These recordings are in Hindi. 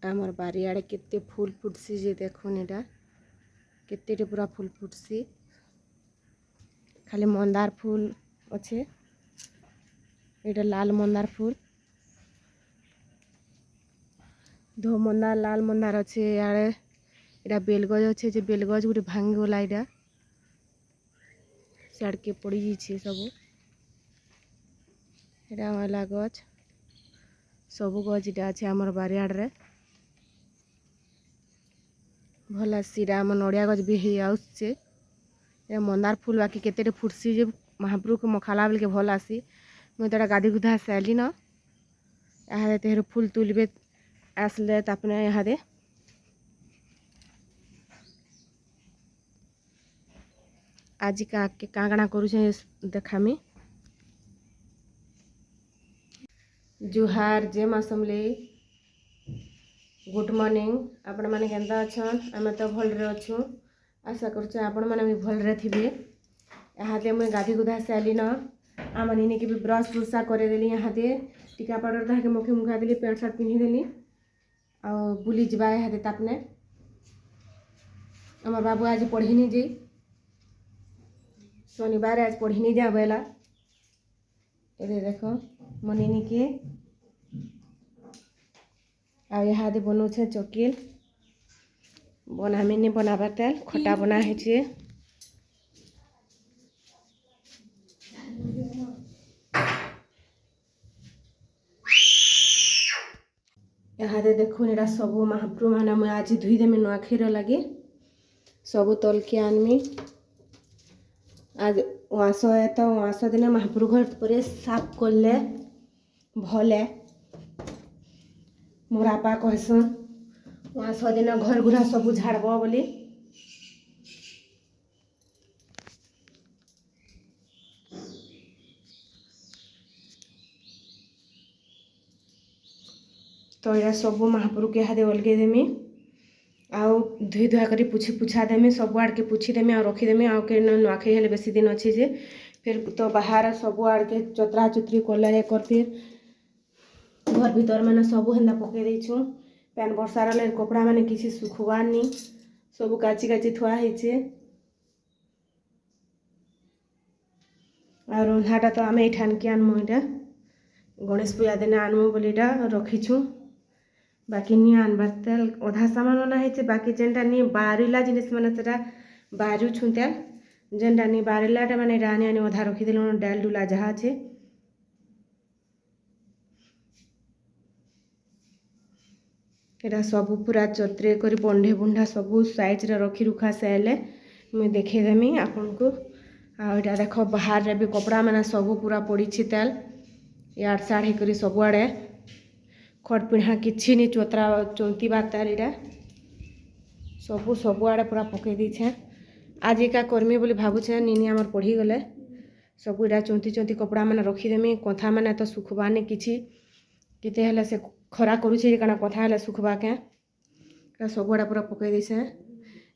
आमर बारियाड़े केते फूल फुटसी जे देखुन एटा केते पूरा फूल फुटसी खाली मंदार फूल अच्छे एटा लाल मंदार फूल धो मंदार लाल मंदार अच्छे यारे एटा बेलगज अच्छे जे बेलगज गुटे भांगी गला एटा सियाड़ के पड़ी जाइए सब एटा वाला गज सब गज एटा अच्छे आमर बारियाड़े भल सीरा आम नड़िया गज भी हे आउचे मंदार फूल बाकी केते फुटसी जे महाप्रभु के मखाला बेल के भल आसी मुई तो गाधी गुधा सारी न यहाँ तेहर फूल तुलबे आसले तापने यहाँ दे आज काଣା करूछे देखामी जुहार जे मासमले गुड मॉर्निंग आपण माने केंदा अछन आमे तो भल रे अछु आशा करछु आपण माने भी भल रे थिबे यहाँ दे मुई गाधी गुधा साली न आम नीनी के भी ब्रश ब्रुशा करे देली यहाँ दे टीका पाउडर धा के मुखे मुखा देली पैंट शर्ट पिन्ही देली आ बुली जबा यहाँ दे तापने हमर बाबू आज पढ़ी नहीं जी शनिवार आज पढ़ी नहीं जा बेला ये देखो मो नीनी के आ यहाँ दे बनौ छे चकिल बनामी नहीं बनाबा तेल खटा बना है छे यहाँ दे देखो एटा सब महाप्रभु माने मुझे आज धुई देमी नुआखीर लगे सब तलके आनमी आज वास है तो वास दिन महाप्रभु घर पर साफ करले भले मोर आपा कहसन वास दिन घर घुरा सब झाड़ब बोली तो यहाँ सब महाप्रभु के हाथ अलगे देमी आउ धुई धुआ कर पुछी पुछा देमी सब आड़ के पुछी देमी आ रखीदेमी आउ के नुआखाई हेले बेसी दिन अच्छे जे फिर तो बाहर सब आड़ के चतरा चुतरी कले एक फिर घर भीतर मैंने सब हेन्दा पकई देछू पैन बर्षार ले कपड़ा मैंने किसी सुखवार नी सब काची काची थुआ हेचे आ रंधाटा तो आम एठान के आनमु इटा गणेश पूजा दिन आनमु बोली रखीछू बाकी नहीं आनबार तेल अधा सामान बना है बाकी जेनटा नहीं बारिला जिनिस मैंने से बारुछुँ तेल जेनटा नहीं बारिलाटा मैंने आनी आनी अधा रखीदेल डाल डुला जहाँ अच्छे एटा सब पूरा चतरे कर बंढे बुंढा सब साइज रे रखी रुखा सारे मुझे देखेदेमी आपन को आटा देख बाहर रे भी कपड़ा मैंने सब पूरा पड़ी तेल यार साढ़े कर सबुआड़े खट पिढ़ा किसी नहीं चोतरा चौंतीबार तेल इटा सब सबुआड़े पूरा पकई देछे आज का कर्मी बोली भावुछे नीनी आमर पढ़ी गले सब इटा चौंती चौंती कपड़ा मैंने रखीदेमी कथा मैंने तो सुखबार नहीं किसी केते हेले से खरा करुछे काना कथा हेले सुखबा के सबुआड़े पूरा पकई देछे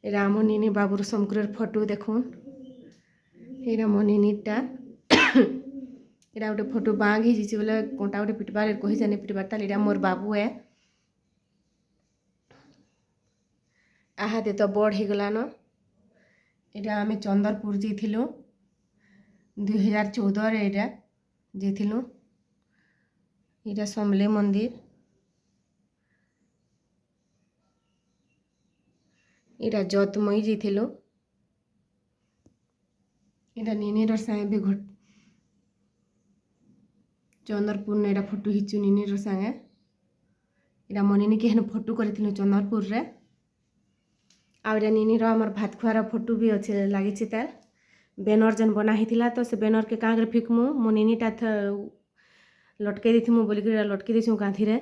एरा आम नीनी बाबूर शंकर फोटो देखुन एरा मो नीनीटा एटा गोटे फोटो बांग ही जाइए बोले कंटा गोटे पिटबार कही जानी पिटबार ताल एटा मोर बाबू है आहादे तो बड़ हो गलान एटा आम चंदरपुर जाइलु 2014 एटा जाइलु एटा समले मंदिर एटा जतमई जाइलु एटा नीनीर सागे भी घट चंदरपुर ने फोटो हिचु नीनीर सागे एटा मो नीनी के हेन फोटो करिथिलु चंदरपुर रे आ एटा नीनीर हमर भात खुआर फोटो भी अच्छे लगी तेल बैनर जेन बना ही तो से बैनर के काँगे फिकमु मो नीनीटा लटके देथिमु बोलिक लटके देछुँ कांथी रे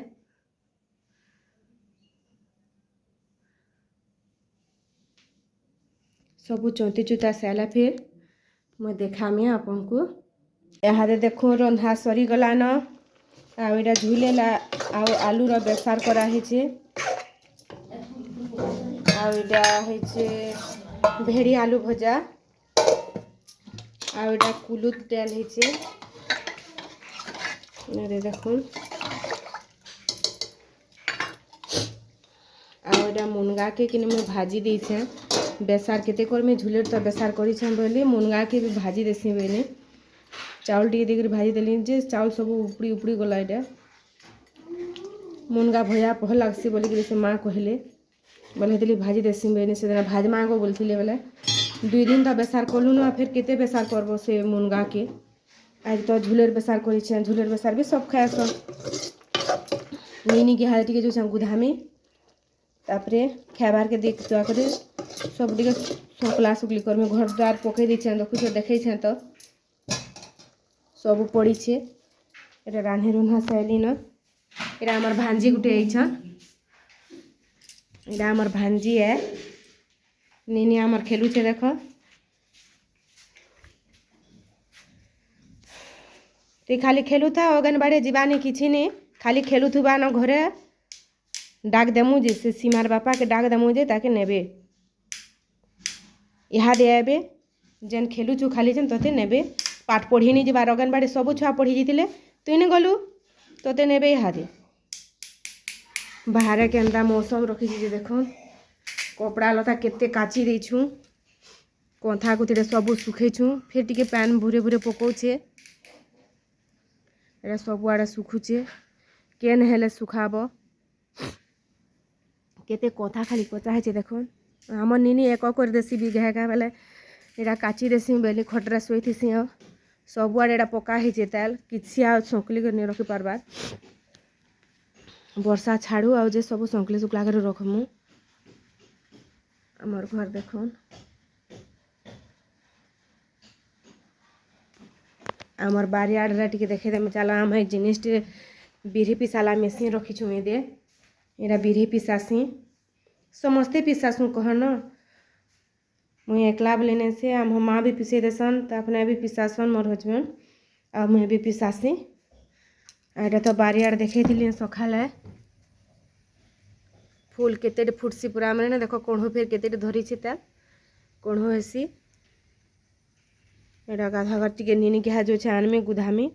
सब चौंती चुता सारा फिर मैं देखामी आपन को यहाँ देखो रंधा सरी गलान आटा झुलेला आलूर बेसार कराई भेड़ी आलू भजा आटा कुलुत तेल देखो एटा मुनगा के कि मैं भाजी देछे बेसार केते करमी झुलेर तो बेसार करिछे बोली मुनगा के भी भाजी देसी बेने चाउल टी देकर भाजी देली जे चाउल सब उपड़ी उपड़ी गला एटा मुनगा भया भल लागसी बोली से माँ कहले बोले हेतली भाजी देसी बेने से दिन भाज माँ को बोलथिले बोले 2 दिन तो बेसार कलु ना फिर केते बेसार करबो से मुनगा के आज तो झुलेर बेसार करिछे झुलेर बेसार भी सब खाए सब नीनी के हाल टिके जो गुधामी तापरे खाबार के देख दुआ करे सब टिके सकला सुकली करमी घर द्वार पकई देछे देखु देखै छे तो सब पड़ी छे एटा रान्हे रुन्हा सैली न एटा हमर भांजी गुटे आइछन एटा हमर भांजी है नीनी हमर खेलु छे देखो ते खाली खेलु था अंगनबाड़ी जीवानी किछि नहीं खाली खेलुथुबा न घरे डाक देमु जे से सीमार बापा के डाक देमु जे ताके नेबे इहा दे आबे जेन खेलुछु खाली जेन तते नेबे पाठ पढ़ी नहीं जबार अंगनबाड़ी सब छुआ पढ़ी जीतिले तुई नहीं गलु तते नेबे इहा दे बाहर केंदा मौसम रखी जे देखो कपड़ा लता केते काची देछु कंथा कुतिरे सब सुखेछु फिर टिके पैन भूरे भूरे पकोछे एटा सब आड़े सुखुचे केन हेले सुखाब केते कथा खाली कचा है देखो आम नीनी एक कर देसी बिघा एका बेले एटा काची देसी बेली खटरा शोथीसी सब आड़े एटा पका है तेल किसी आ संकली कर नहीं रखी पार्बार वर्षा छाड़ू आ जे सब संकली सुकला कर रखमु आमर घर देखो आमर बारियाडे टिके देखे देम चला आम एक जिनिस बिरी पिसाला मेसिन रखीछु दे एटा बिरी पिसासी समस्ते पिसासु कहन मुई एकला बोले से आम माँ भी पिसे देसन तो अपने भी पिसासन मोर हजबैंड आ मुई भी पिसासी एटा तो बारियाड देखे थी सकाले फूल केते फुटसी पूरा मैंने देखो कणु फिर केते धरी तेल कणु हेसी एटा गाधा टिके नीनी के हाथ जो आनमी गुधामी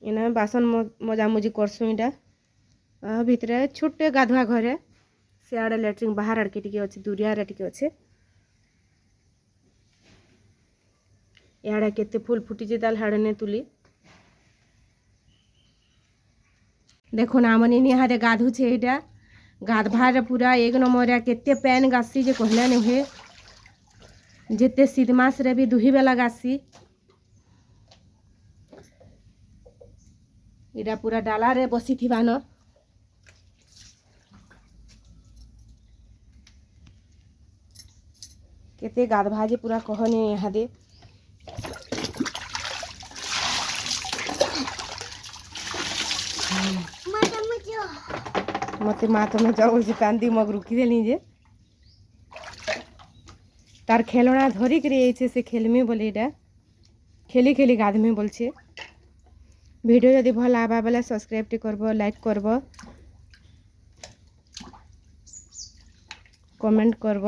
एना बासन मजामुजी करसु इटा भितरे छोटे गाधुआ घरे सियाड़े लैट्रिन बाहर आड़के टिके अच्छे दूरिया टिके अच्छे याड़े केते फूल फुटी ताल हाड़े ने तुली देखो ना आम नीनी हाथे गाधु छे एटा गाधभार पूरा एक नंबर केते पैन गासी जे कहला ने हुए जेते शीत मास रे भी दुही बेला गासी इटा पूरा डाला रे बसी थी न केते गाधभाजे पूरा कहने यहाँ दे मते माँ तुम जाओ कांदी मग रुकी देली जे तार खेलना धरिक से खेलमी बोले एटा खेली खेली गाधमी बोलछे वीडियो जदि भल आबा बेले सब्सक्राइब टी करब लाइक करब कमेंट करब।